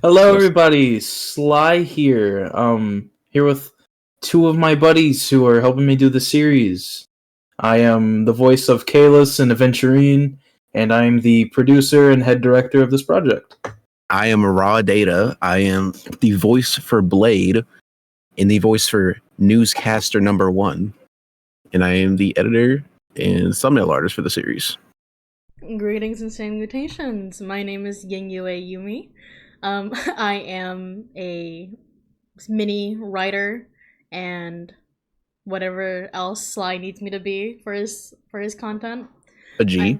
Hello, everybody. Sly here. Here with two of my buddies who are helping me do the series. I am the voice of Kalis and Aventurine, and I'm the producer and head director of this project. I am Raw Data. I am the voice for Blade and the voice for Newscaster number 1. And I am the editor and thumbnail artist for the series. Greetings and salutations. My name is Yinyue Yumi. I am a mini writer and whatever else Sly needs me to be for his content. A G.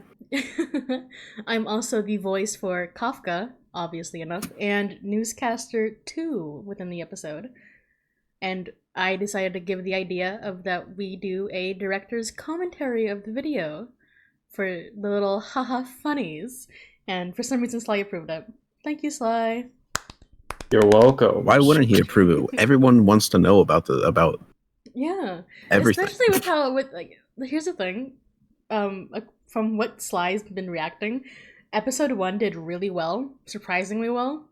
I'm also the voice for Kafka, obviously enough, and Newscaster 2 within the episode. And I decided to give the idea of that we do a director's commentary of the video for the little haha funnies, and for some reason Sly approved it. Thank you, Sly. You're welcome. Why wouldn't he approve it? Everyone wants to know about Yeah, everything. especially with how here's the thing, from what Sly's been reacting, episode 1 did really well, surprisingly well.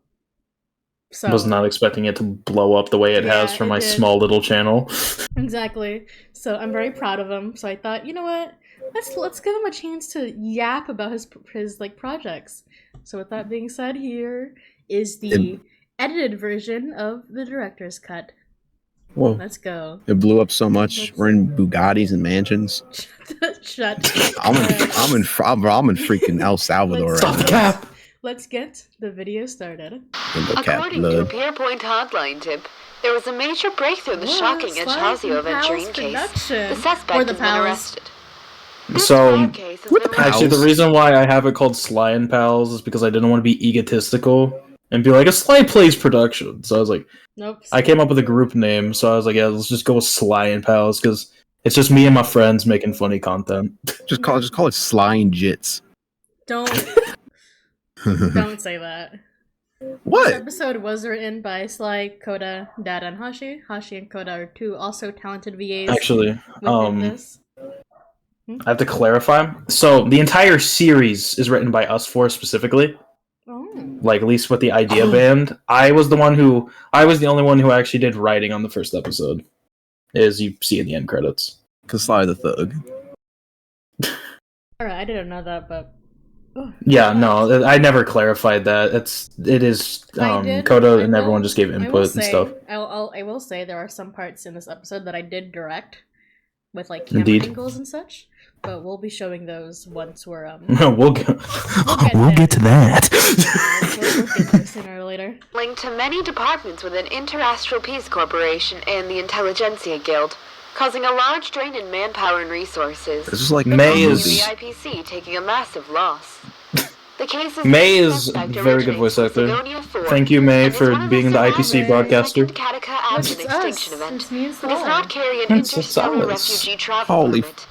So I was not expecting it to blow up the way it has for my small little channel. Exactly. So I'm very proud of him. So I thought, you know what? Let's give him a chance to yap about his projects. So with that being said, here is the edited version of the director's cut. Whoa. Let's go. It blew up so much. We're in Bugattis and mansions. Shut. I'm in freaking El Salvador Stop right the now. cap. Let's get the video started. According to a Peerpoint hotline tip, there was a major breakthrough in the shocking Echazio Aventurine case. The suspect has been arrested. So, pals? actually, the reason why I have it called Sly and Pals is because I didn't want to be egotistical and be like, a SlyPlays production. So I was like, nope. I came up with a group name, so I was like, yeah, let's just go with Sly and Pals, because it's just me and my friends making funny content. Just call it Sly and Jits. Don't say that. What? This episode was written by Sly, Koda, Dada, and Hashi. Hashi and Koda are two also talented VAs. Actually, within this. I have to clarify. So the entire series is written by us four specifically. Oh. Like, at least with the idea band. I was the only one who actually did writing on the first episode, as you see in the end credits. Cause Sly the Thug. Alright, I didn't know that, but yeah, no, I never clarified that. It is Koda and everyone just gave input and stuff. I will say there are some parts in this episode that I did direct with like camera angles and such, but we'll be showing those once we're we'll get to that. We'll get there sooner or later. Linked to many departments within Interastral Peace Corporation and the Intelligentsia Guild, causing a large drain in manpower and resources. This is like May the is IPC taking a massive loss. The case is May is a very good voice actor. Thank you, May, for being the IPC broadcaster. It's Does not carry an interstellar refugee travel permit.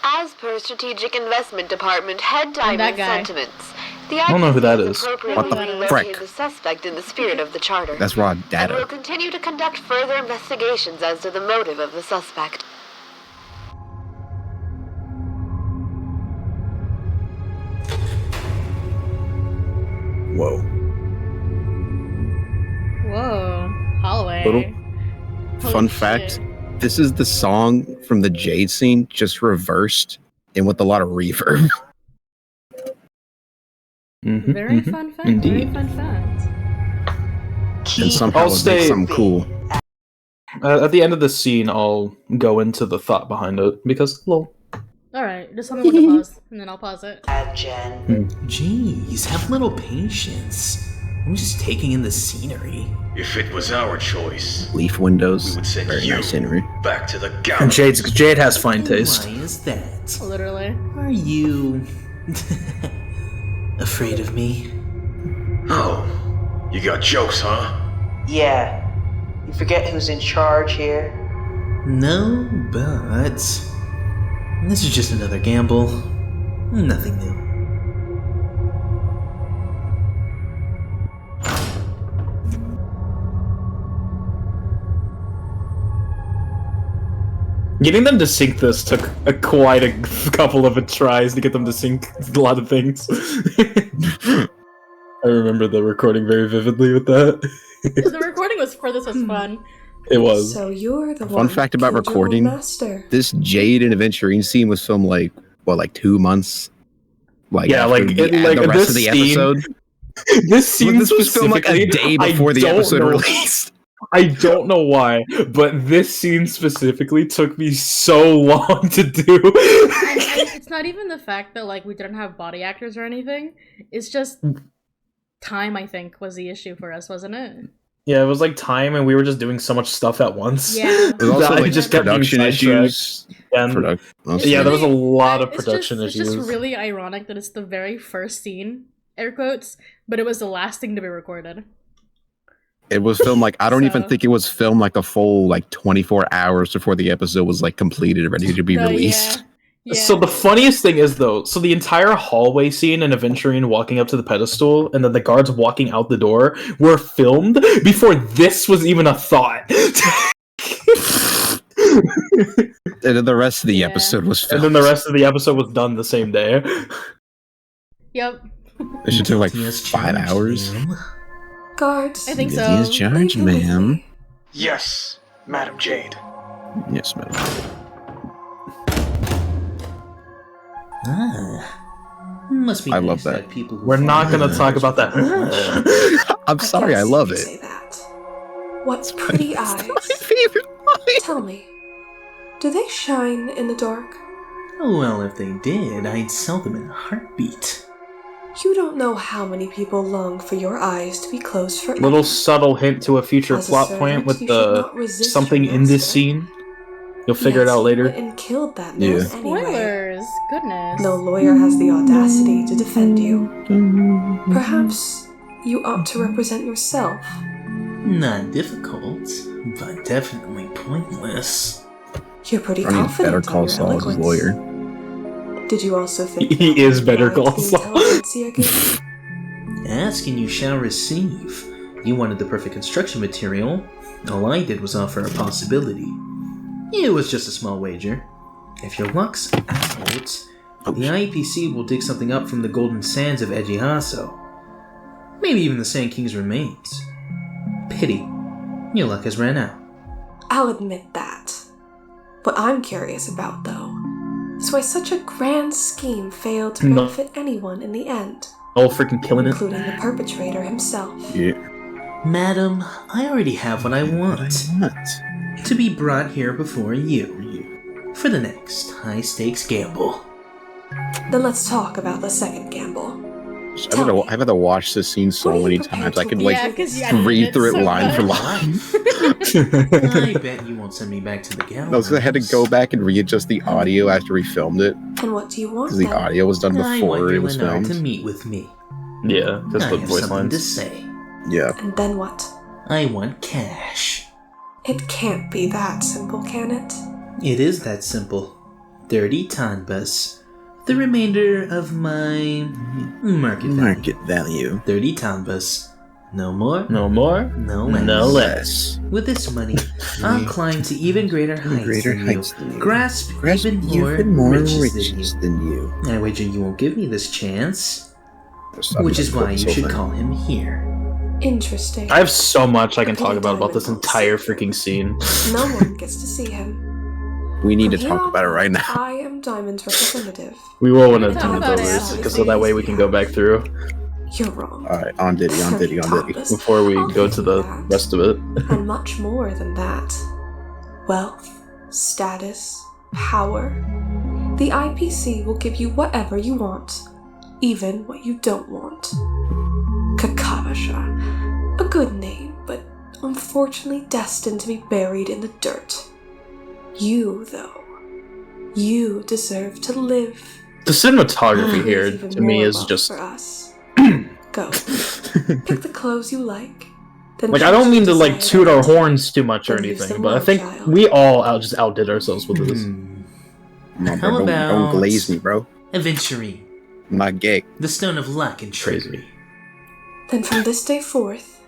As per Strategic Investment Department Head Diamond Sentiments, the I don't know who that is. What the frick? The suspect in the spirit of the charter. That's Raw And Data. will continue to conduct further investigations as to the motive of the suspect. Whoa. Hallway. Little fun fact. This is the song from the Jade scene, just reversed and with a lot of reverb. Very fun fact. Indeed. Very fun fact. And somehow it makes something cool. At the end of the scene, I'll go into the thought behind it, because, lol. Alright, just tell me when to pause, and then I'll pause it. Jeez, have a little patience. I'm just taking in the scenery. If it was our choice, Leaf windows, we would send very you nice scenery. back to the And gallery. Jade has fine taste. Why is that? Literally. Are you afraid of me? Oh, you got jokes, huh? Yeah. You forget who's in charge here? No, but this is just another gamble. Nothing new. Getting them to sync this took quite a couple of tries to get them to sync a lot of things. I remember the recording very vividly with that. The recording was fun. It was. So you're the Fun fact about recording: this Jade and Aventurine scene was filmed like 2 months. The rest of the episode. This scene was filmed like a day before the episode released. I don't know why, but this scene specifically took me so long to do. And it's not even the fact that like we didn't have body actors or anything. It's just time, I think, was the issue for us, wasn't it? Yeah, it was like time, and we were just doing so much stuff at once. Yeah. It was also like just production issues. And there was a lot of production issues. It's just really ironic that it's the very first scene, air quotes, but it was the last thing to be recorded. It was filmed like I don't even think it was filmed like a full 24 hours before the episode was like completed, ready to be released. Yeah. So the funniest thing is though, so the entire hallway scene and Aventurine walking up to the pedestal and then the guards walking out the door were filmed before this was even a thought. And then the rest of the episode was filmed. And then the rest of the episode was done the same day. Yep. It should take like 5 hours. Guards. I think so. He is charged, ma'am. Yes, Madam Jade. Yes, madam. Must be I nice love that. to have people who We're not follow gonna talk about that. I'm sorry, I love it. Say that. What pretty eyes. My favorite line. Tell me, do they shine in the dark? Well, if they did, I'd sell them in a heartbeat. You don't know how many people long for your eyes to be closed forever. Little subtle hint to a future As a plot servant, point with you should not resist something your in this master. scene. You'll figure it Yet out you later. went and killed that man anyway. Spoilers. Goodness. No lawyer has the audacity to defend you. Perhaps you ought to represent yourself. Not difficult, but definitely pointless. You're pretty I need confident Better in Call your Saul's eloquence. lawyer. Did you also think He that is Better lied Call to the Saul. intelligentsia gave you? Ask and you shall receive. You wanted the perfect construction material. All I did was offer a possibility. It was just a small wager. If your luck's out, the IPC will dig something up from the golden sands of Ejihaso. Maybe even the Sand King's remains. Pity. Your luck has ran out. I'll admit that. What I'm curious about, though, is why such a grand scheme failed to benefit anyone in the end, Oh, freaking killing it. including the perpetrator himself. Yeah. Madam, I already have what I want. To be brought here before you. For the next high-stakes gamble. Then let's talk about the second gamble. I've had to watch this scene so many times. I could read through it line for line. I bet you won't send me back to the gallows. No, because I had to go back and readjust the audio after we filmed it. And what do you want Because the then? audio was done I before want it you was and I to filmed. meet with me. Yeah, just I the have voice something to lines. say. Yeah. And then what? I want cash. It can't be that simple, can it? It is that simple. 30 tanbas. The remainder of my market value. Market value. 30 tanbas. No more, No more, no less. no less. With this money, I'll climb to even greater heights than you. Grasp even more riches than you. I wager you won't give me this chance. Which is why you should call him here. Interesting. I have so much I can talk about this entire freaking scene. No one gets to see him. We need to From talk here about it right now. I am Diamond's representative. We will when We it's can talk about it after over, the so that way we can go back through You're wrong. Alright, on Diddy. before we go to the rest of it. And much more than that. Wealth, status, power. The IPC will give you whatever you want, even what you don't want. Kakavasha. A good name, but unfortunately destined to be buried in the dirt. You, though. You deserve to live. The cinematography There's here, even to me, more is love just... for us. Go. Pick the clothes you like. Then Like, I don't mean to, like, choose toot our desire. horns too much or Then use anything, them but I well, think child. we all just outdid ourselves with this. No, How bro, don't about- glaze me, bro. Aventurine, I'm not gay. the stone of luck and treasury. Then from this day forth,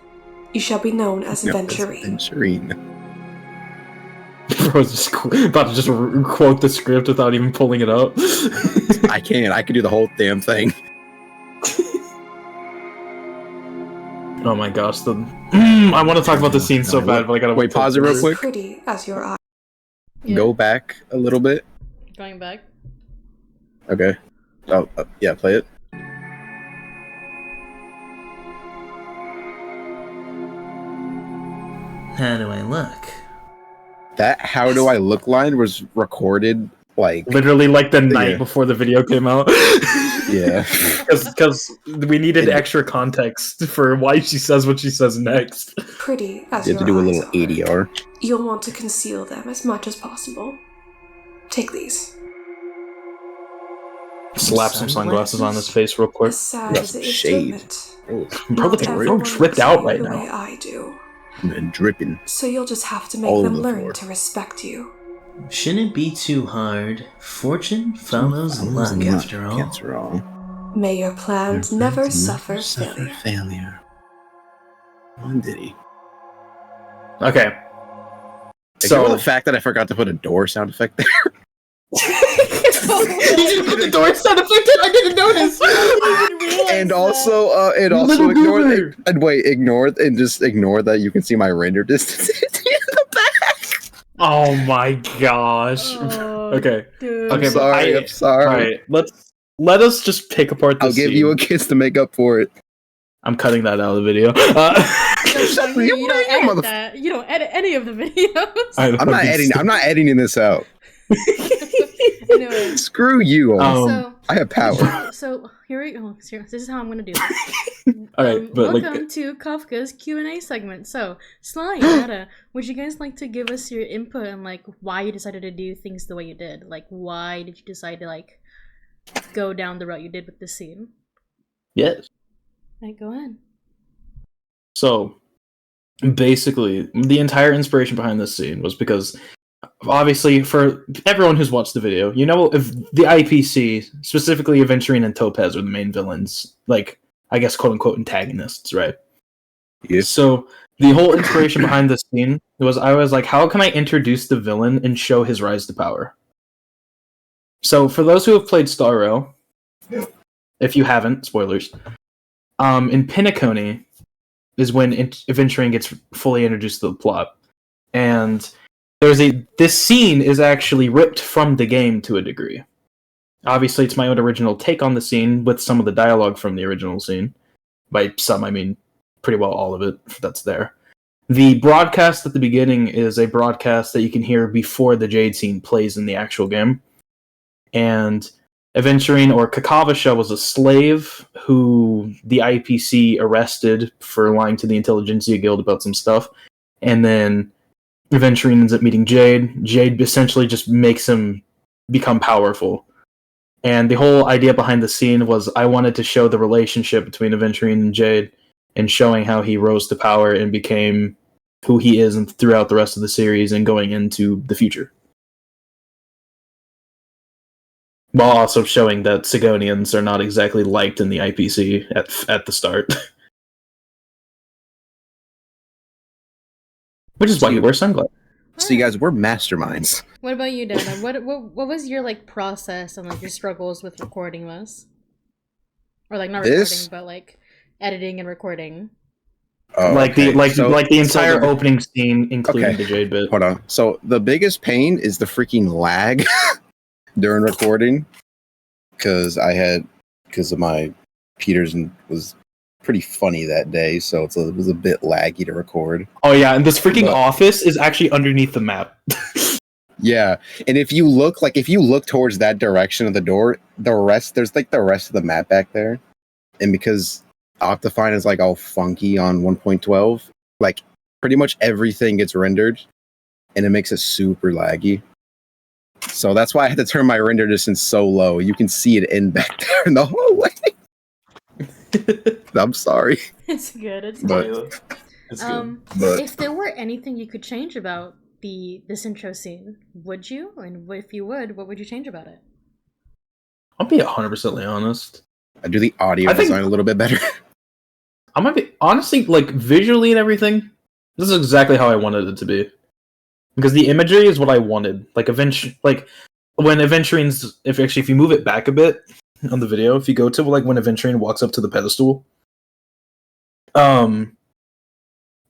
you shall be known as Aventurine. Aventurine. Bro's just about to just quote the script without even pulling it up. I can do the whole damn thing. Oh my gosh, I want to talk about the scene so bad, but I gotta wait. Pause it real quick. Pretty as your eye. Yeah. Go back a little bit. Going back. Okay. Oh, yeah. Play it. How do I look? That "How do I look" line was recorded like literally like the night before the video came out. Yeah, because we needed extra context for why she says what she says next. Pretty as you have to do a little ADR. You'll want to conceal them as much as possible. Take these. Slap some sunglasses on his face real quick. As sad as it is to admit, Bro, look at him tripped out right the now. way I do. And dripping. So you'll just have to make them learn to respect you. Shouldn't be too hard. Fortune follows luck, after all. After all. May your plans never suffer failure. When did he? Okay. So the fact that I forgot to put a door sound effect there. You didn't put the door sound effect in? I didn't notice. And also ignore that you can see my render distance in the back. Oh my gosh. Okay. Dude. I'm sorry. I'm sorry. All right. Let us just pick apart this I'll give scene. you a kiss to make up for it. I'm cutting that out of the video. You don't edit that. You don't edit any of the videos. I'm not editing. I'm not editing this out. Anyway. Screw you. So I have power. So here we go. This is how I'm gonna do this. All right, but welcome to Kafka's Q&A segment. So, Sly, Nada, would you guys like to give us your input on like why you decided to do things the way you did? Like, why did you decide to like go down the route you did with this scene? Yes. All right, go ahead. So, basically, the entire inspiration behind this scene was because, obviously, for everyone who's watched the video, you know, if the IPC, specifically Aventurine and Topaz, are the main villains, like, I guess, quote-unquote, antagonists, right? Yes. So, the whole inspiration behind this scene was, I was like, how can I introduce the villain and show his rise to power? So, for those who have played Star Rail, if you haven't, spoilers, in Pinnaconey is when Aventurine gets fully introduced to the plot. And this scene is actually ripped from the game to a degree. Obviously, it's my own original take on the scene with some of the dialogue from the original scene. By some, I mean pretty well all of it that's there. The broadcast at the beginning is a broadcast that you can hear before the Jade scene plays in the actual game. And Aventurine, or Kakavasha, was a slave who the IPC arrested for lying to the Intelligentsia Guild about some stuff. And then Aventurine ends up meeting Jade. Jade essentially just makes him become powerful. And the whole idea behind the scene was I wanted to show the relationship between Aventurine and Jade and showing how he rose to power and became who he is and throughout the rest of the series and going into the future. While also showing that Sigonians are not exactly liked in the IPC at the start. Which is why you wear sunglasses. So you guys, we're masterminds. What about you, Dana? What was your like process and like your struggles with recording this? Or like not recording, but like editing and recording. Oh, like the entire opening scene, including the Jade bit. Hold on. So the biggest pain is the freaking lag during recording, because of my Peterson was pretty funny that day, so it was a bit laggy to record. Oh yeah, and this freaking office is actually underneath the map. Yeah, and if you look towards that direction of the door, there's like the rest of the map back there, and because Optifine is like all funky on 1.12, like pretty much everything gets rendered, and it makes it super laggy. So that's why I had to turn my render distance so low. You can see it in back there in the hallway. I'm sorry. It's good. It's good. But if there were anything you could change about this intro scene, would you? And if you would, what would you change about it? I'll be 100% honest. I do the audio design a little bit better. I might be honestly, like, visually and everything, this is exactly how I wanted it to be. Because the imagery is what I wanted. Like when Aventurine's if you move it back a bit on the video, if you go to like when Aventurine walks up to the pedestal,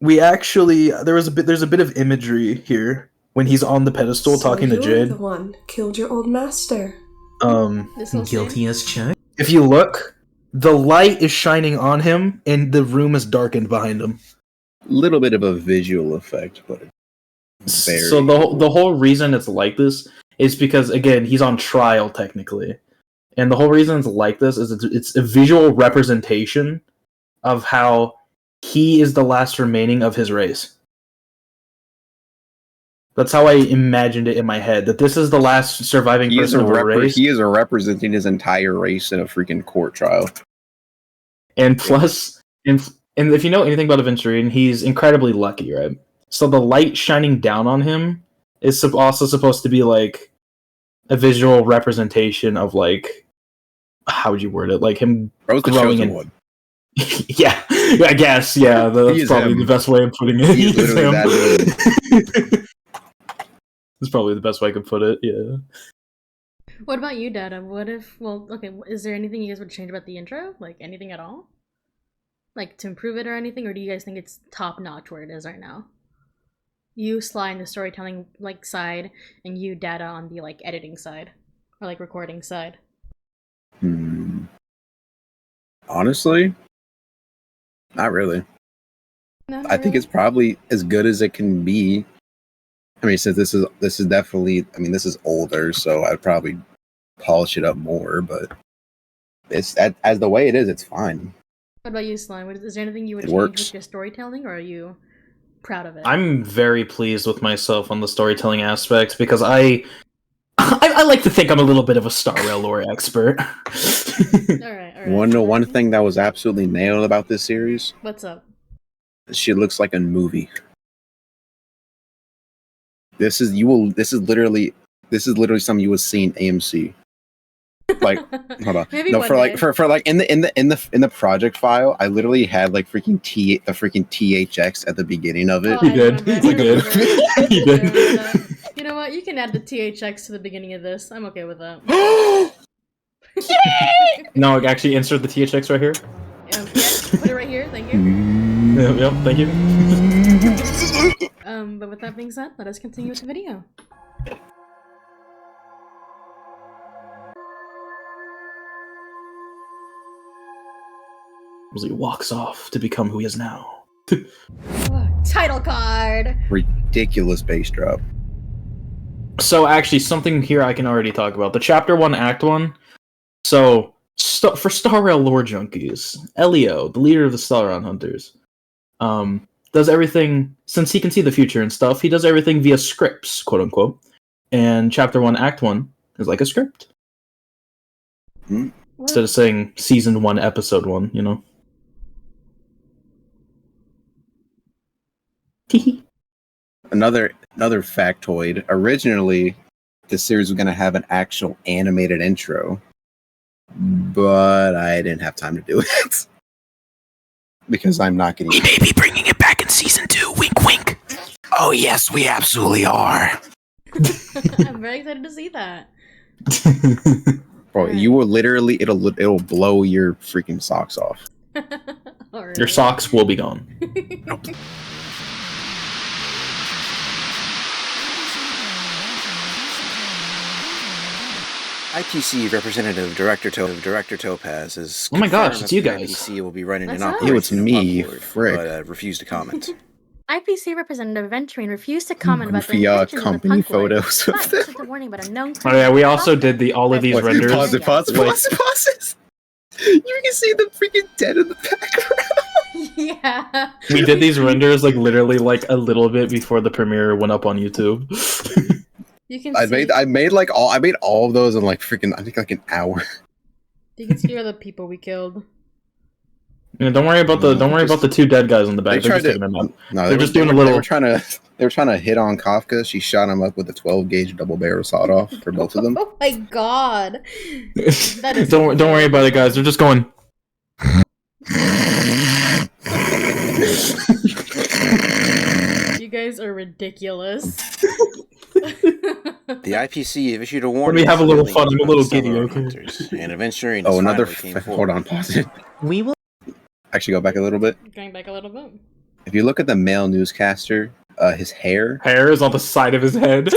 we actually there's a bit of imagery here when he's on the pedestal talking to Jade. The one killed your old master. Guilty as charged. If you look, the light is shining on him, and the room is darkened behind him. Little bit of a visual effect, but so the whole reason it's like this is because, again, he's on trial technically, and the whole reason it's like this is it's a visual representation of how he is the last remaining of his race. That's how I imagined it in my head, that this is the last surviving person of a race. He is representing his entire race in a freaking court trial. And plus, and if you know anything about Aventurine, he's incredibly lucky, right? So the light shining down on him is also supposed to be like a visual representation of, like, how would you word it? Like him growing in one. Yeah, I guess. Yeah, that's probably the best way of putting it. He's literally that good. That's probably the best way I could put it. Yeah. What about you, Dada? What if? Well, okay. Is there anything you guys would change about the intro? Like anything at all? Like to improve it or anything? Or do you guys think it's top notch where it is right now? You, Sly, on the storytelling like side, and you, Dada, on the like editing side or like recording side. Honestly, not really. No, I think it's probably as good as it can be. I mean, since this is definitely, I mean, this is older, so I'd probably polish it up more, but it's as the way it is, it's fine. What about you, Slime? Is there anything you would change with your storytelling, or are you proud of it? I'm very pleased with myself on the storytelling aspect because I like to think I'm a little bit of a Star Rail lore expert. All right. One thing that was absolutely nailed about this series. What's up? She looks like a movie. This is literally something you would see in AMC. Like, hold on. Maybe no, one for day. like in the project file, I literally had like the freaking THX at the beginning of it. Oh, You did. You did. You know what? You can add the THX to the beginning of this. I'm okay with that. No, actually, insert the THX right here. Yeah, put it right here. Thank you. Yep, thank you. But with that being said, let us continue with the video. As he walks off to become who he is now. Title card! Ridiculous bass drop. So actually, something here I can already talk about. The Chapter 1, Act 1. So, for Star Rail lore junkies, Elio, the leader of the Stellaron Hunters, does everything, since he can see the future and stuff, he does everything via scripts, quote unquote. And Chapter 1, Act 1 is like a script. Instead of saying Season 1, Episode 1, you know? Another factoid. Originally, the series was going to have an actual animated intro, but I didn't have time to do it because I'm not getting. We may be bringing it back in season 2. Wink, wink. Oh yes, we absolutely are. I'm very excited to see that. Bro, you will literally it'll blow your freaking socks off. Right. Your socks will be gone. IPC Representative Director Topaz is. Oh my gosh, it's you guys. IPC will be running an What's up? operation. It's me, upward, frick. But refused to comment. IPC Representative Venturine refused to comment about the Goofy, intentions company of the punk lord, photos of but them. sent a warning about a known Oh yeah, we also did all of these Wait, renders. Pause it. You can see the freaking dead in the background. Yeah. We did these renders like literally like a little bit before the premiere went up on YouTube. You can I see, made all of those in like freaking, I think like an hour. you can see all the people we killed. Yeah, don't worry about the two dead guys in the back. They're just taking them out. No, They're just doing a little. They were trying to hit on Kafka. She shot him up with a 12 gauge double barrel sawed off for both of them. Oh my god. That is don't worry about it, guys. They're just going. You guys are ridiculous. The IPC have issued a warning. Let me have a little fun. I'm a little about giddy, Stellar okay? Hunters, and eventually, Oh, another. Hold on, pause it. We will. actually go back a little bit. Going back a little bit. If you look at the male newscaster, his hair is on the side of his head.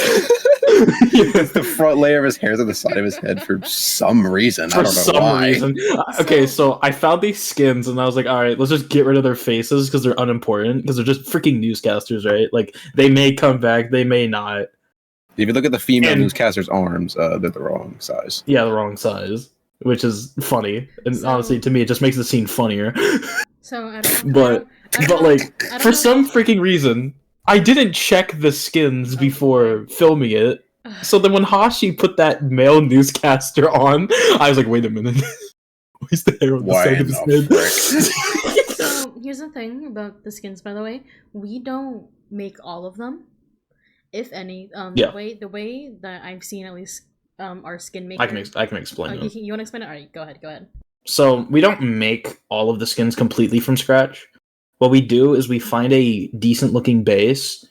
the front layer of his hair is on the side of his head for some reason. I don't know why. Okay, so I found these skins and I was like, all right, let's just get rid of their faces because they're unimportant because they're just freaking newscasters, right? Like they may come back, they may not. If you look at the female newscaster's arms, they're the wrong size. Yeah, the wrong size, which is funny. And honestly, to me, it just makes the scene funnier. So, I don't know. But for some freaking reason, I didn't check the skins before filming it. So then when Hashi put that male newscaster on, I was like, wait a minute. Where's the hair on the side of his head? So here's the thing about the skins, by the way. We don't make all of them. If any. The way that I've seen at least our skin maker. I can explain it. You want to explain it? Alright, go ahead. So we don't make all of the skins completely from scratch. What we do is we find a decent looking base,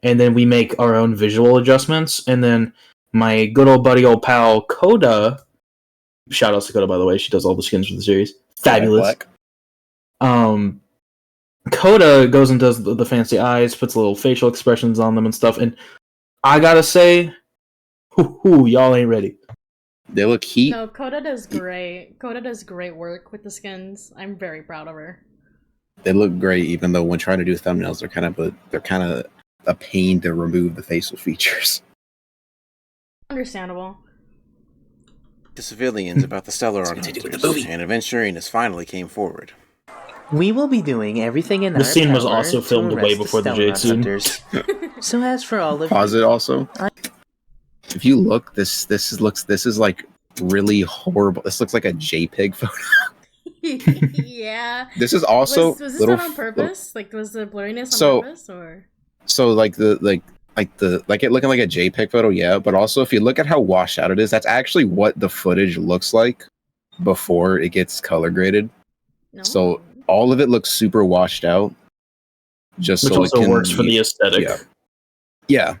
and then we make our own visual adjustments, and then my good old buddy, old pal, Coda, shout outs to Coda, by the way, she does all the skins for the series. Fabulous. Coda goes and does the fancy eyes, puts little facial expressions on them and stuff, and I gotta say, y'all ain't ready. They look heat. No, Coda does great. Coda does great work with the skins. I'm very proud of her. They look great, even though when trying to do thumbnails, they're kind of a pain to remove the facial features. Understandable. The civilians about the Stellar Hunters, and Aventurine finally came forward. We will be doing everything in our power. The scene was power also filmed way before the Jade scene. So as for all of pause it also. If you look, this is like really horrible. This looks like a JPEG photo. Yeah. This is also was this done on purpose? Like, was the blurriness on purpose, or? So like it looking like a JPEG photo, yeah. But also, if you look at how washed out it is, that's actually what the footage looks like before it gets color graded. No. So all of it looks super washed out. Just which so also it can works for the aesthetic. Yeah.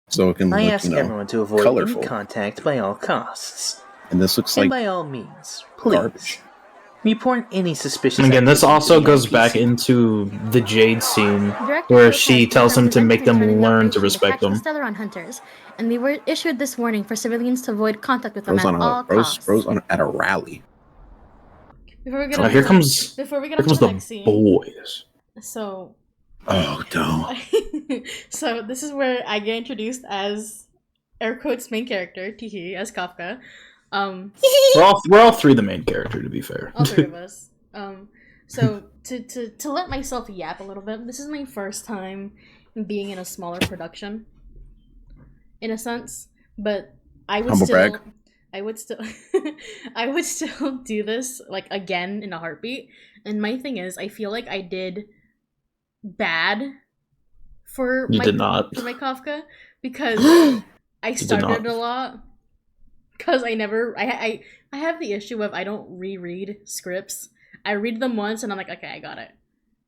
So it can look, ask everyone to avoid colorful. Any contact by all costs. And this looks and like by all means, please. Garbage. Report any suspicious. And again, this also goes back into the Jade scene, where she tells him to make them learn to respect them. Stellar Hunters, and they were issued this warning for civilians to avoid contact with them at all costs. Rose at a rally. Before we get here comes the next scene, boys. So. Oh no. So this is where I get introduced as air quotes main character, Tihi, as Kafka. We're all three the main character, to be fair. All three of us. So to let myself yap a little bit, this is my first time being in a smaller production, in a sense. But I would I would still do this like again in a heartbeat. And my thing is, I feel like I did bad for my Kafka because I started a lot. Because I have the issue of I don't reread scripts. I read them once and I'm like, okay, I got it.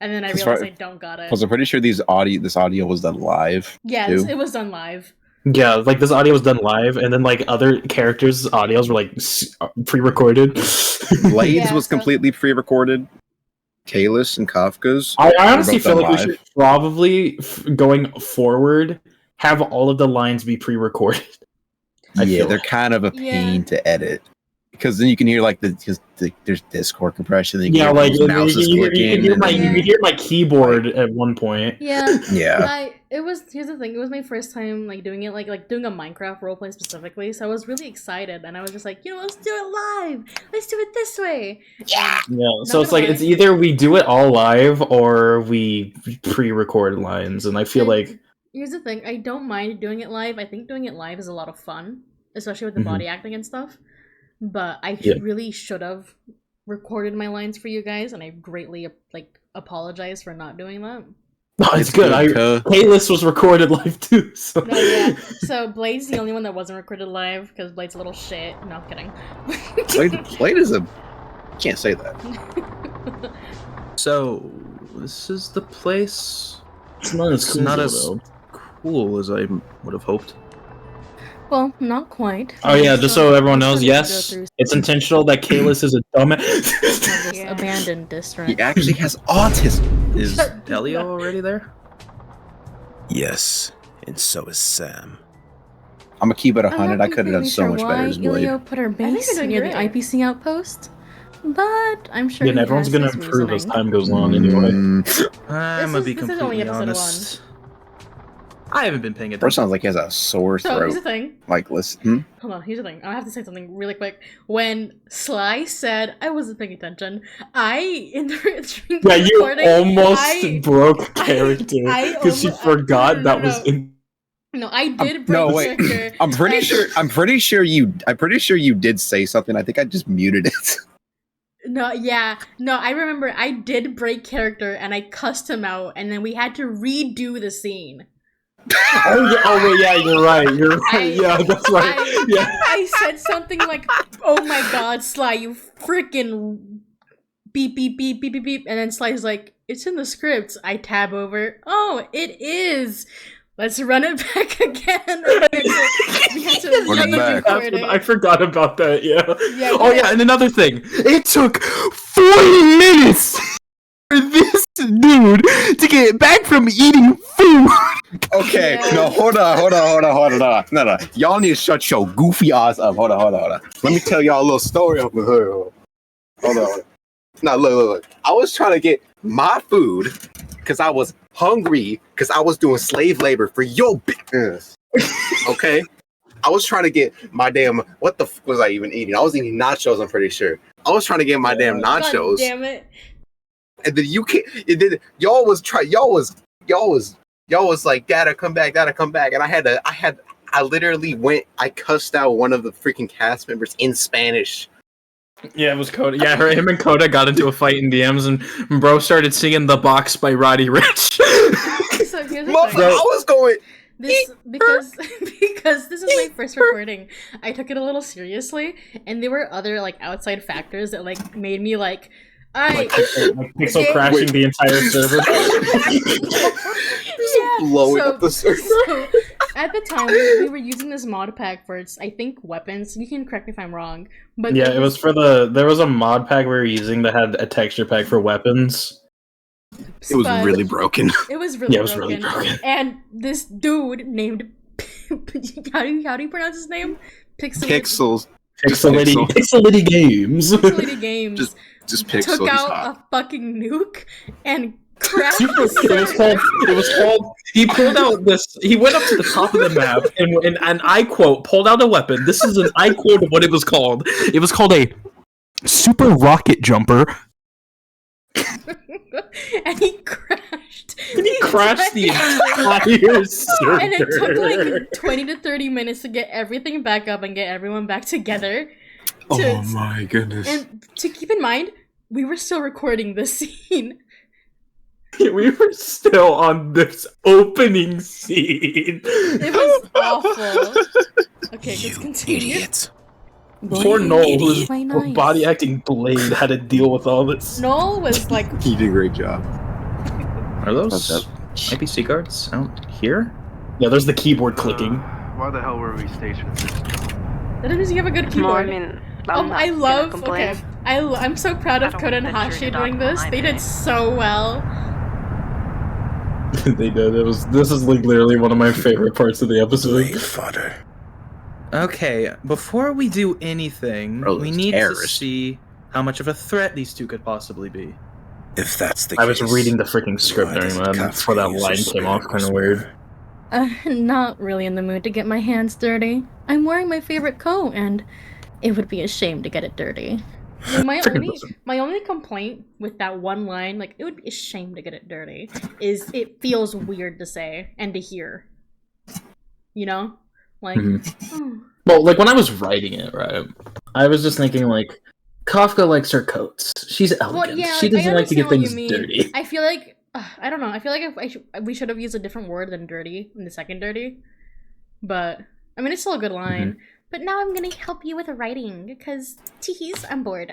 And then I realize I don't got it. Because I'm pretty sure this audio was done live. Yeah, it was done live. Yeah, like this audio was done live, and then like other characters' audios were like pre-recorded. Blades was completely pre-recorded. Kalis and Kafka's. I honestly feel like we should probably, going forward, have all of the lines be pre-recorded. They're kind of a pain to edit because then you can hear like there's Discord compression. You can hear my keyboard at one point. Yeah. Here's the thing. It was my first time like doing it, like doing a Minecraft roleplay specifically. So I was really excited, and I was just like, let's do it live. Let's do it this way. Yeah. So it's like it's either we do it all live or we pre-record lines, and I feel like. Here's the thing, I don't mind doing it live. I think doing it live is a lot of fun, especially with the body acting and stuff. But I really should have recorded my lines for you guys, and I greatly apologize for not doing that. No, it's good. Kalis was recorded live too. So. No, yeah. So Blade's the only one that wasn't recorded live because Blade's a little shit. No, I'm kidding. Blade is can't say that. So this is the place. It's not as cool as I would have hoped. Well, not quite. Oh yeah, just so everyone knows, Still need to go yes, through it's intentional that Kalis is a dumbass. this Yeah. abandoned district. He actually has autism. Is Delio already there? Yes, and so is Sam. I'm gonna keep it I'm 100. not I could have done completely so sure much better why as Blade. Ilio put her think base you're doing near the great. IPC outpost, but I'm sure Yeah, he everyone's has gonna his improve as reasoning. time goes on anyway. I'm gonna be This is only completely episode honest. I haven't been paying Bro attention. sounds like he has a sore So here's throat. the thing. Like, listen. Hold on, here's the thing. I have to say something really quick. When Sly said I wasn't paying attention, during the Yeah, you recording, almost broke character because you forgot that was in. No, I did break No, wait. character. I'm pretty and- sure you did say something. I think I just muted it. No, I remember I did break character and I cussed him out, and then we had to redo the scene. Oh yeah, you're right. Yeah, that's right. I said something like, "Oh my God, Sly, you freaking beep beep beep beep beep beep," and then Sly's like, "It's in the script." I tab over. Oh, it is. Let's run it back again. We had to Run it back. re-record it. I forgot about that. Yeah. Yeah, Oh yeah, and another thing. It took 40 minutes for this dude to get back from eating food. Okay, Yeah. no, hold on. No. Y'all need to shut your goofy ass up. Hold on. Let me tell y'all a little story over here. Hold on. Now, look. I was trying to get my food because I was hungry because I was doing slave labor for your business. Okay? I was trying to get my damn... What the fuck was I even eating? I was eating nachos, I'm pretty sure. I was trying to get my damn nachos. God damn it. And then y'all was like, Dada, come back. And I literally I cussed out one of the freaking cast members in Spanish. Yeah, it was Coda. Yeah, him and Coda got into a fight in DMs, and bro started singing "The Box" by Roddy Ricch. So here's the thing. I was going... Because this is my first recording, I took it a little seriously, and there were other like outside factors that like made me like Pixel crashing the entire server. blowing up the server. So, at the time, we were using this mod pack for its, I think, weapons. You can correct me if I'm wrong, but Yeah, it was for there was a mod pack we were using that had a texture pack for weapons. It was really broken. It was really, really broken. And this dude named how do you pronounce his name? Pixels. Pixelity Games. Pixelity Games. Just Pixel. Took out a fucking nuke and crashed the It was called. He pulled out this. He went up to the top of the map and I quote pulled out a weapon. This is an I quote of what it was called. It was called a super rocket jumper. And he crashed. He crashed the entire server. And it took like 20 to 30 minutes to get everything back up and get everyone back together. Oh my goodness. And to keep in mind, we were still recording this scene. We were still on this opening scene. It was awful. Okay, let's continue. Idiot. Poor Noel, who's Nice. body acting Blade, had to deal with all this. Noel was like, He did a great job. Are those IPC guards out here? Yeah, there's the keyboard clicking. Why the hell were we stationed this time? that doesn't you have a good keyboard. I love. Okay, I'm so proud of Koda and Hashi doing this. They did so well. They did. This is like literally one of my favorite parts of the episode. Blade fodder. Okay, before we do anything, we need to see how much of a threat these two could possibly be. If that's the I case, was reading the freaking script why during doesn't that Kafka before that use line his came off. Kind of spare weird. Not really in the mood to get my hands dirty. I'm wearing my favorite coat, and it would be a shame to get it dirty. My only complaint with that one line, like it would be a shame to get it dirty, is it feels weird to say and to hear. You know, like. Well, like when I was writing it, right, I was just thinking like, Kafka likes her coats. She's elegant. Well, yeah, she doesn't like to get things dirty. I feel like I don't know. I feel like we should have used a different word than dirty in the second dirty. But I mean, it's still a good line. But now I'm gonna help you with writing because tease, I'm bored.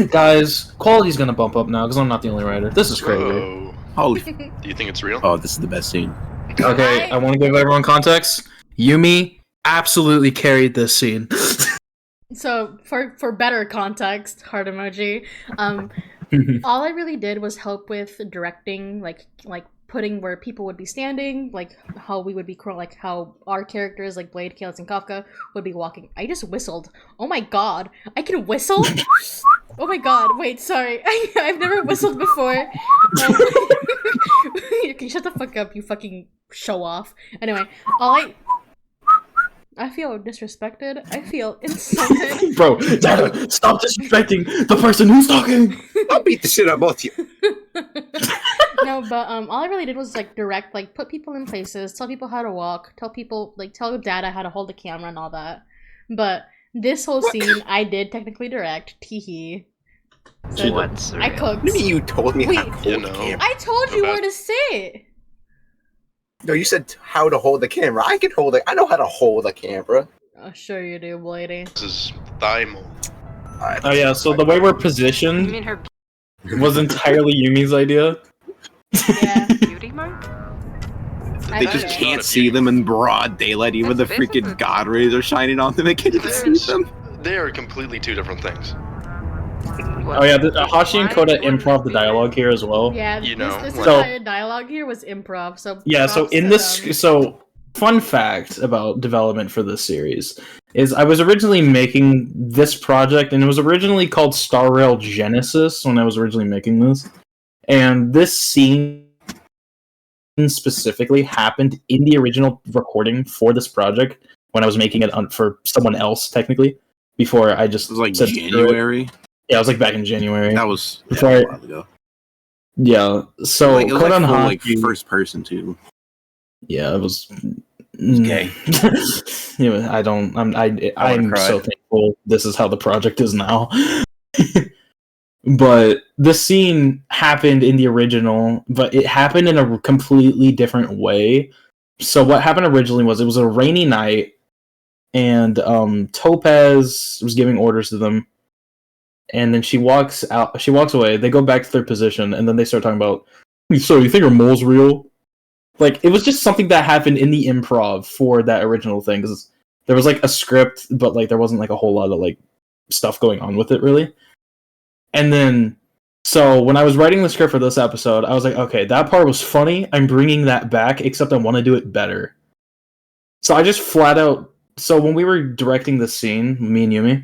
Guys, quality's gonna bump up now because I'm not the only writer. This is crazy. Whoa. Holy. Do you think it's real? Oh, this is the best scene. Okay, I want to give everyone context. Yumi absolutely carried this scene. So for better context, heart emoji. All I really did was help with directing, like putting where people would be standing, like how we would be, like how our characters, like Blade, Chaos, and Kafka, would be walking. I just whistled. Oh my god, I can whistle! Oh my god, wait, sorry. I've never whistled before. Okay, shut the fuck up, you fucking show off. Anyway, I feel disrespected. I feel insulted. Bro, Dada, stop disrespecting the person who's talking! I'll beat the shit out of both of you. No, but all I really did was like direct, like put people in places, tell people how to walk, tell Dada how to hold the camera and all that. But this whole scene, I did technically direct. Teehee. So I cooked. Maybe you told me how to Wait, hold the camera. I told you where to sit. No, you said how to hold the camera. I can hold it. I know how to hold a camera. Oh, sure you do, Bladey. This is Thymo. Oh yeah, so the way we're positioned was entirely Yumi's idea. Yeah. Beauty mark? They just can't see them in broad daylight, even the freaking god rays are shining on them. They can't even see them. They are completely two different things. Oh yeah, Hashi and Koda improv the dialogue here as well. Yeah, You know, this like- entire dialogue here was improv, so Yeah, so props in to this, them. so fun fact about development for this series is I was originally making this project, and it was originally called Star Rail Genesis when I was originally making this, and this scene specifically happened in the original recording for this project when I was making it for someone else, technically, before I just It was like said January. Yeah, it was like back in January. That was before a while ago. Yeah, so Like, it was like Kodan full, Hashi- like first person too. Yeah, it was. gay. Yeah, I'm cry. so thankful this is how the project is now. But the scene happened in the original, but it happened in a completely different way. So what happened originally was it was a rainy night, and Topaz was giving orders to them, and then she walks out. She walks away. They go back to their position, and then they start talking about. So you think your mole's real? Like, it was just something that happened in the improv for that original thing, because there was, like, a script, but, like, there wasn't, like, a whole lot of, like, stuff going on with it, really. And then, so, when I was writing the script for this episode, I was like, okay, that part was funny, I'm bringing that back, except I want to do it better. So I just flat out, so when we were directing the scene, me and Yumi,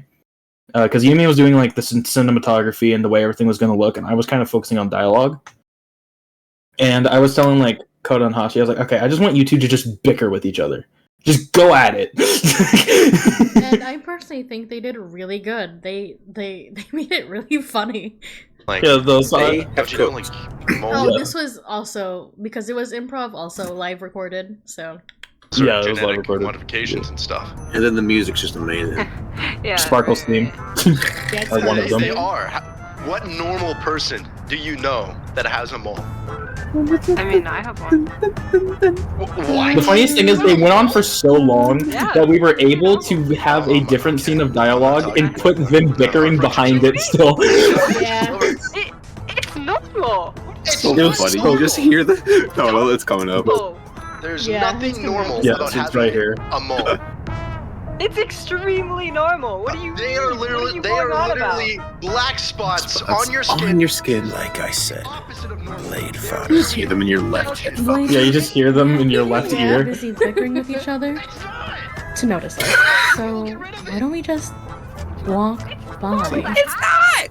because Yumi was doing, like, the cinematography and the way everything was going to look, and I was kind of focusing on dialogue. And I was telling, like, Koda and Hashi, I was like, okay, I just want you two to just bicker with each other. Just go at it. And I personally think they did really good. They made it really funny. Like, Yeah, those they are- have you know, like, Oh, Yeah. this was also, because it was improv, also live recorded, so. sort Yeah, of it was live genetic recorded. modifications and stuff. And then the music's just amazing. Yeah. Sparkle's theme. Yeah, Or one of them. They are. What normal person do you know that has a mole? I mean, I have one. What? The funniest thing is they went on for so long Yeah. that we were able to have a different scene of dialogue and put them bickering behind it still. Yeah. It's normal. So It was funny. so- You just hear the. No, it's coming up. Oh, There's Yeah, nothing it's normal Yeah, about it's having right here. a mole. it's extremely normal. What do you? They are mean? What literally, you they going are on about? literally black spots Spots on your skin. On your skin. Like I said, Opposite of normal. Blade You fodder. just hear them in your left head. Blade, Yeah, you just hear them in your left yeah, ear. busy bickering with each other to notice us. So why don't we just walk by?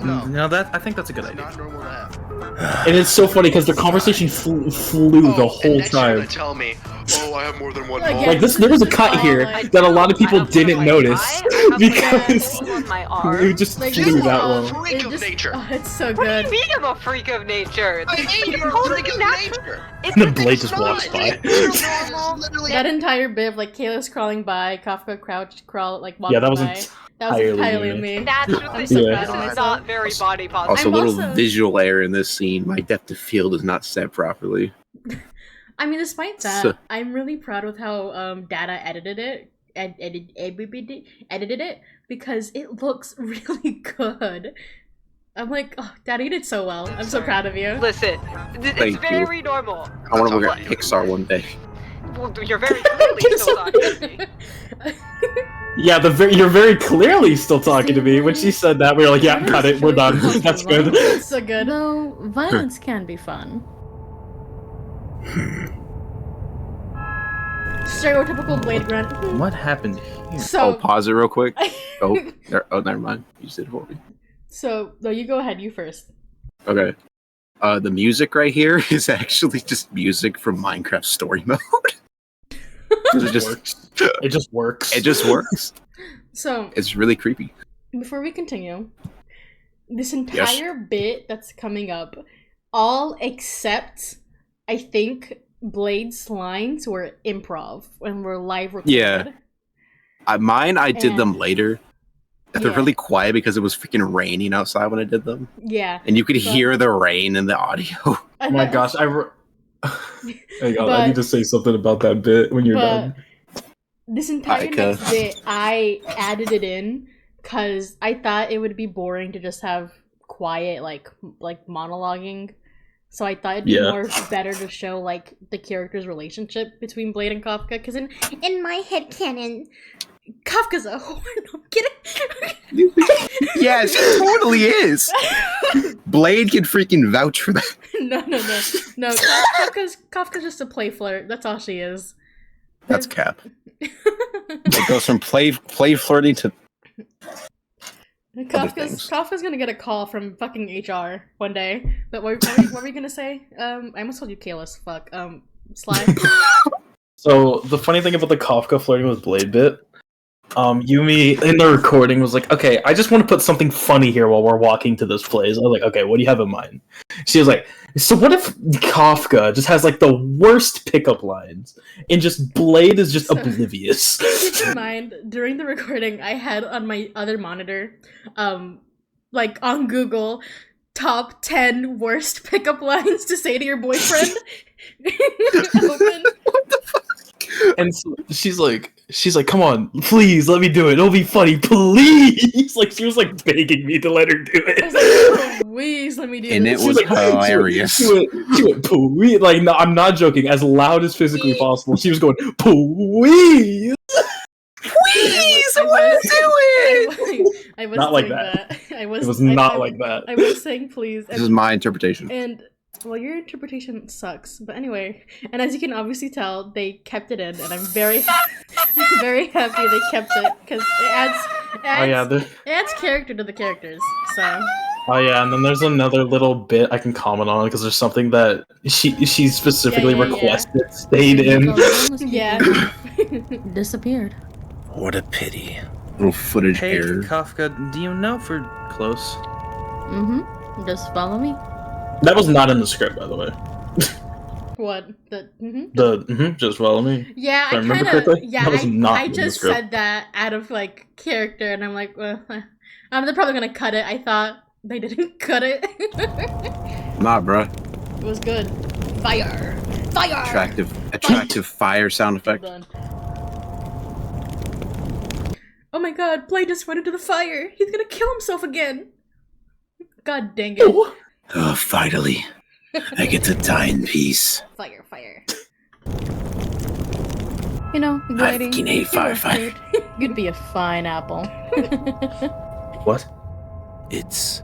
No, No, I think that's a good idea. not normal to have. And it's so funny because the conversation flew the and whole next you're gonna time. tell me, oh, I have more than one Again. mole. Like there was a cut here that a lot of people didn't notice because on my it arm. just Like, flew this that are a long. freak It of just- nature. Oh, it's so What do good. you mean I'm a freak of nature? I mean, It's you're a totally freak of natural. nature. It's And the blade just It's walks not- by. it's literally- That entire bit of like Kayla's crawling by, Kafka crawl like walking Yeah, that was by. That was entirely entirely me. me. naturally. I'm so Yeah. proud of This is myself. not very body positive. Also, I'm little also- visual error in this scene. My depth of field is not set properly. I mean, despite that, So- I'm really proud with how Data edited it. Edited it because it looks really good. I'm like, oh, Daddy, you did so well. I'm so proud of you. Listen, it's very normal. I want to work at Pixar one day. Well, you're very clearly still talking to me. Yeah, you're very clearly still talking to me. When she said that, we were like, yeah, cut it, we're done. That's good. That's so good. Though violence can be fun. Stereotypical Blade grunt. What happened here? So, pause it real quick. Never mind. You said it for me. So, no, you go ahead. You first. Okay. The music right here is actually just music from Minecraft Story Mode. It just works. It just works. So it's really creepy. Before we continue, this entire bit that's coming up, all except I think Blade's lines were improv when we're live recorded. Yeah. I did them later. They're really quiet because it was freaking raining outside when I did them. Yeah. And you could hear the rain in the audio. Oh my gosh, hang on, I need to say something about that bit when you're done. This entire next bit, I added it in because I thought it would be boring to just have quiet, like monologuing. So I thought it'd be better to show like the characters' relationship between Blade and Kafka. Because in my headcanon, Kafka's a whore. I'm kidding. Yes, he totally is. Blade can freaking vouch for that. No. Kafka's just a play flirt. That's all she is. That's cap. It goes from play flirting to Kafka's gonna get a call from fucking HR one day. But what were we gonna say? I almost told you Kalis. Fuck. Sly. So the funny thing about the Kafka flirting with Blade bit, Yumi in the recording was like, okay, I just want to put something funny here while we're walking to this place. I was like, okay, what do you have in mind? She was like, so what if Kafka just has like the worst pickup lines and just Blade is just oblivious? Keep in mind, during the recording, I had on my other monitor, like on Google, top 10 worst pickup lines to say to your boyfriend. Open. What the fuck? And so she's like, come on, please let me do it. It'll be funny, please. Like she was like begging me to let her do it. I was like, please let me do it. And it was hilarious. She went, please. Like, no, I'm not joking. As loud as physically possible, she was going, please. Please, what are you doing? I was not like that. It was not like that. I was saying please. This is my interpretation. And well, your interpretation sucks. But anyway, and as you can obviously tell, they kept it in, and I'm very very happy they kept it because it adds character to the characters. So. Oh yeah, and then there's another little bit I can comment on because there's something that she specifically requested stayed in. Yeah. Disappeared. What a pity. Little footage hey, error. Kafka, do you know if we're close? Mm-hmm. Just follow me. That was not in the script, by the way. What? Just follow me. Yeah, I remember correctly. Yeah, I just said that out of like character, and I'm like, well, they're probably gonna cut it. I thought they didn't cut it. Nah, bruh. It was good. Fire. Attractive fire sound effect. Oh my god, Blade just went into the fire. He's gonna kill himself again. God dang it. Oh, finally. I get to die in peace. Fire. You know, Grady, fucking hate fire. You'd be a fine apple. What? It's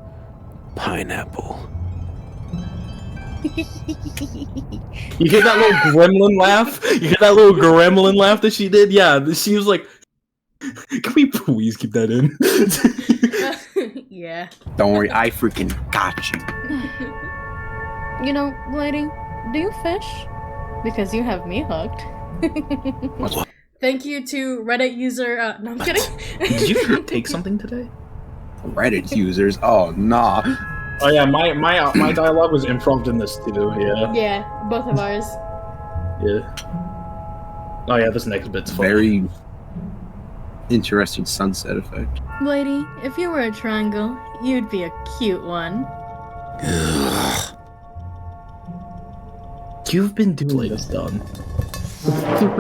pineapple. You hear that little gremlin laugh? You hear that little gremlin laugh that she did? Yeah, she was like, can we please keep that in? Yeah. Don't worry, I freaking got you. You know, lady, do you fish? Because you have me hooked. Thank you to Reddit user. No, I'm kidding. Did you take something today? Reddit users? Oh, nah. Oh yeah, my dialogue was improv in this too. Yeah. Yeah, both of ours. Yeah. Oh yeah, this next bit's funny. Very interesting sunset effect. Lady, if you were a triangle, you'd be a cute one. You've been doing this done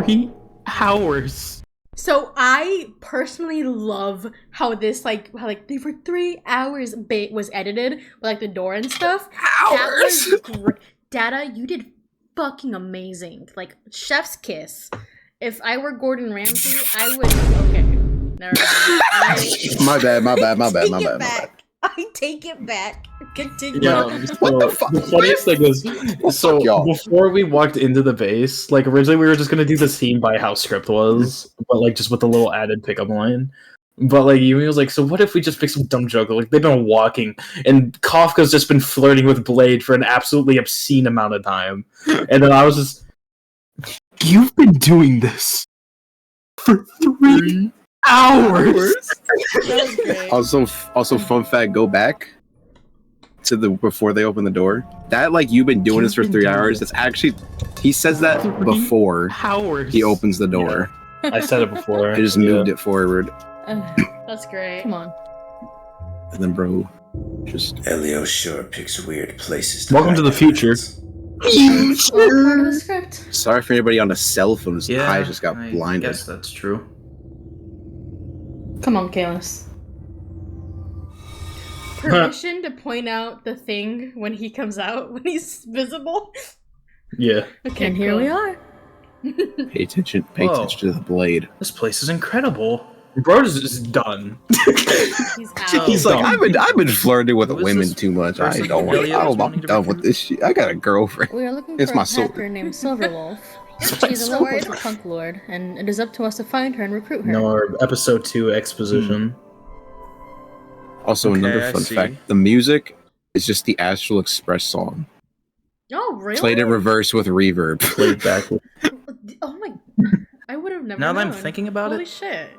3 hours. So I personally love how this how for 3 hours was edited with like the door and stuff. Hours. That was great. Data, you did fucking amazing. Like chef's kiss. If I were Gordon Ramsay, I would. Okay, never mind. My bad. I take it back. Continue. Yeah, what the fuck? The funniest thing is, so before we walked into the base, like originally we were just gonna do the scene by how script was, but like just with a little added pickup line. But like Yumi was like, so what if we just make some dumb joke? Like they've been walking, and Kafka's just been flirting with Blade for an absolutely obscene amount of time, and then I was just, you've been doing this for 3 hours. Also, fun fact: go back to the before they open the door. That like you've been doing this for 3 hours. It's actually he says that before he opens the door. Yeah. I said it before. I just moved it forward. That's great. Come on. And then, bro, just Elio sure picks weird places. Welcome to the future. Sorry for anybody on a cell phone. His Yeah, eyes just got blinded. I guess that's true. Come on, Kalis. Permission to point out the thing when he comes out, when he's visible. Yeah. Okay, and here we are. Pay attention to the blade. This place is incredible. Bro is just done. He's out. He's like, I've been flirting with Who is women this too much. I person don't want. Elio that's I'm wanting to done with this shit. I got a girlfriend. We are looking It's for my a sword. hacker named Silverwolf. She's a local punk lord, and it is up to us to find her and recruit her. No, our episode 2 exposition. Also, another fun fact: the music is just the Astral Express song. Oh, really? Played in reverse with reverb. Played backwards. Oh my! I would have never. Now that known. I'm thinking about Holy it, shit!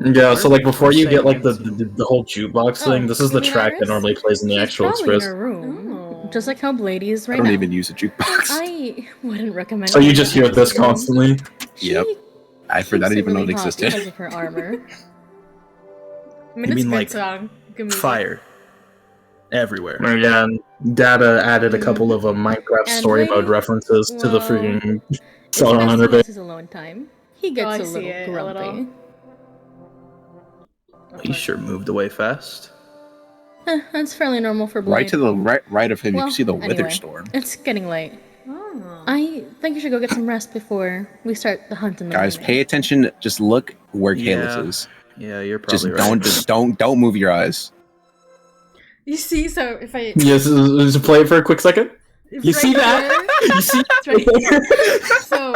Yeah, so like before you get like the whole jukebox thing, Oh, this is the you mean track that Iris? normally plays in the She's actual probably Express. in her room, just like how Blady is I right don't now. even use a jukebox. I wouldn't recommend. So you just hear this constantly? Yep. I didn't even know it existed. Because of her armor. I mean, You it's mean good like song. Good music. fire everywhere. Yeah, and Data added a couple of Minecraft And story Blady- mode references to the well, freaking It's song on her best base. his alone time. He gets I a see little it, a grumpy. little. He sure moved away fast. That's fairly normal for Blade. Right to the right of him, you Well, can see the anyway, Wither Storm. It's getting late. Oh. I think you should go get some rest before we start the hunt in the Guys, morning. pay attention. Just look where Yeah. Kalis is. Yeah, you're probably Just right. don't move your eyes. You see, so if I Yes, just play it for a quick second. You right see that? there- You see It's right. So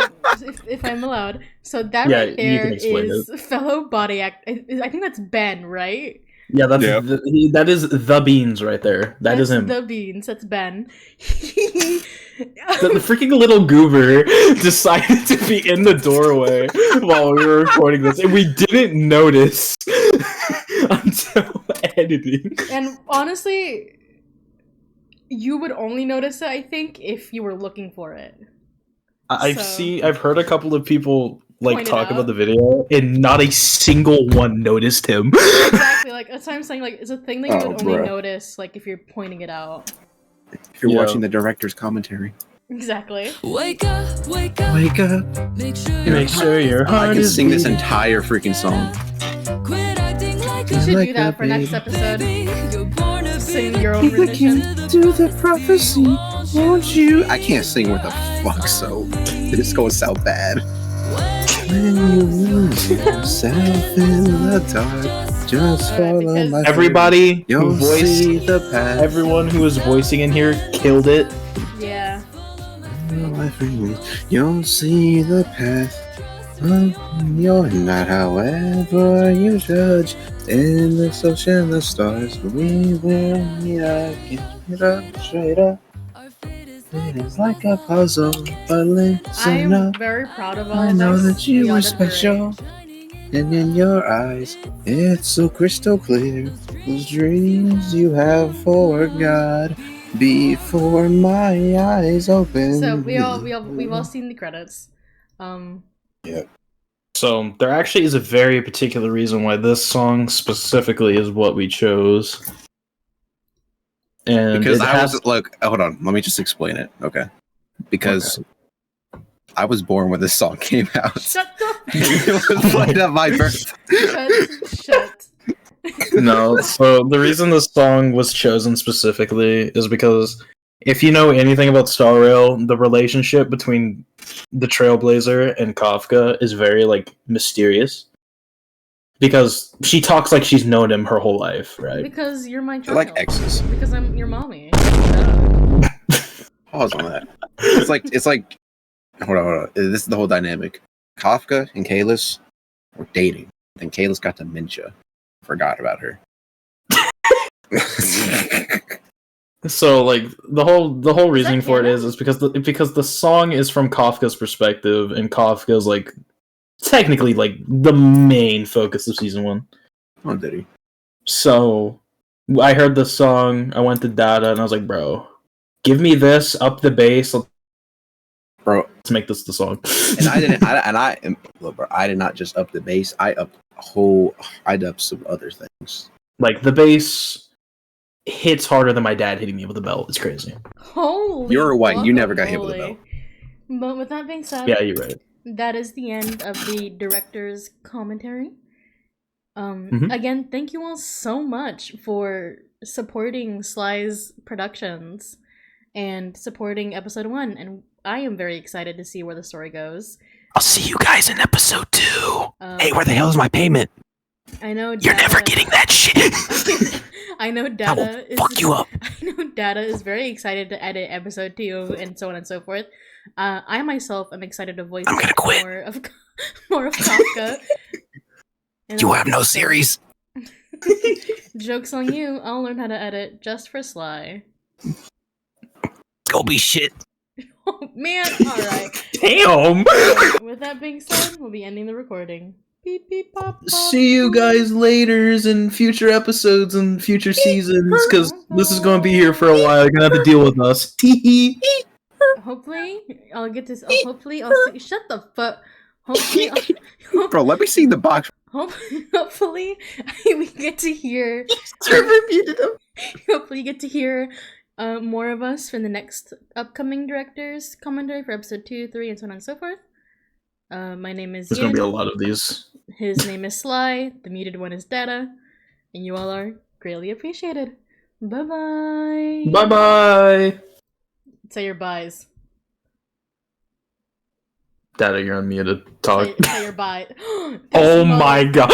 if I'm allowed, so that Yeah, right you there can explain is fellow body act. I think that's Ben, right? Yeah, that's Yep. that is the beans right there. That is That's him. The beans. That's Ben. The freaking little goober decided to be in the doorway while we were recording this, and we didn't notice until editing. And honestly, you would only notice it, I think, if you were looking for it. I've heard a couple of people like Point it talk out. about the video, and not a single one noticed him. Exactly. Like that's what I'm saying. Like it's a thing that you Oh, would only bruh. notice, like if you're pointing it out. If you're Yeah. watching the director's commentary. Exactly. Wake up, wake up. Wake up. Make sure Make sure your I heart can is sing this beating. entire freaking song. quit acting like You a should Like do that a for next baby. episode. baby. You're born to Sing be your own rendition. Do the prophecy, won't you? I can't sing what the fuck, so this is gonna sound bad. When you lose yourself in the dark, just follow my Everybody who You'll see voiced, the path. everyone who was voicing in here killed it. Yeah. You'll see the path. You're not, however you judge. In this ocean, the stars, we will meet again. Straight up. It is like a puzzle, but listen I'm up. very proud of all I of know us. that you We all were did great. special. And in your eyes, it's so crystal clear. Those dreams you have for God before my eyes open. So we've all seen the credits. Yeah. So there actually is a very particular reason why this song specifically is what we chose. And Because it I has- was look, hold on, let me just explain it. Okay. Because I was born when this song came out. Shut the It was like at my birth. Shut. No, so the reason this song was chosen specifically is because if you know anything about Star Rail, the relationship between the Trailblazer and Kafka is very like mysterious. Because she talks like she's known him her whole life, right? Because you're my child. They're like exes. Because I'm your mommy. Pause on that. It's like hold on. This is the whole dynamic. Kafka and Kalis were dating. Then Kalis got dementia. Forgot about her. So like the whole reasoning for it is because the song is from Kafka's perspective, and Kafka's like technically like the main focus of season 1. Oh, did he? So I heard the song, I went to Data, and I was like, bro, give me this, up the bass, bro. Let's make this the song. And look, bro, I did not just up the bass. I upped some other things. Like the bass hits harder than my dad hitting me with a belt. It's crazy. Holy You're white. You never got hit with a belt. But with that being said, yeah, you're right. That is the end of the director's commentary. Again, thank you all so much for supporting Sly's productions and supporting episode 1. And I am very excited to see where the story goes. I'll see you guys in episode 2. Hey, where the hell is my payment? I know You're never getting that shit. I know Data is fuck you up. I know Data is very excited to edit episode 2 and so on and so forth. I myself am excited to voice more of Kafka. You have no series. Joke's on you. I'll learn how to edit just for Sly. Go be shit. Oh man, alright. Damn! With that being said, we'll be ending the recording. Beep beep pop, pop. See you guys later in future episodes and future seasons, because this is going to be here for a while. You're going to have to deal with us. Hopefully, I'll get this. Hopefully, I'll see. Shut the fuck. Hopefully, bro, let me see the box. Hopefully, we get to hear. Hopefully, you get to hear more of us from the next upcoming director's commentary for episode 2, 3, and so on and so forth. My name is. There's going to be a lot of these. His name is Sly. The muted one is Data, and you all are greatly appreciated. Bye bye. Bye bye. Say your byes. Data, you're unmuted. Talk. Say your bye. Oh my god.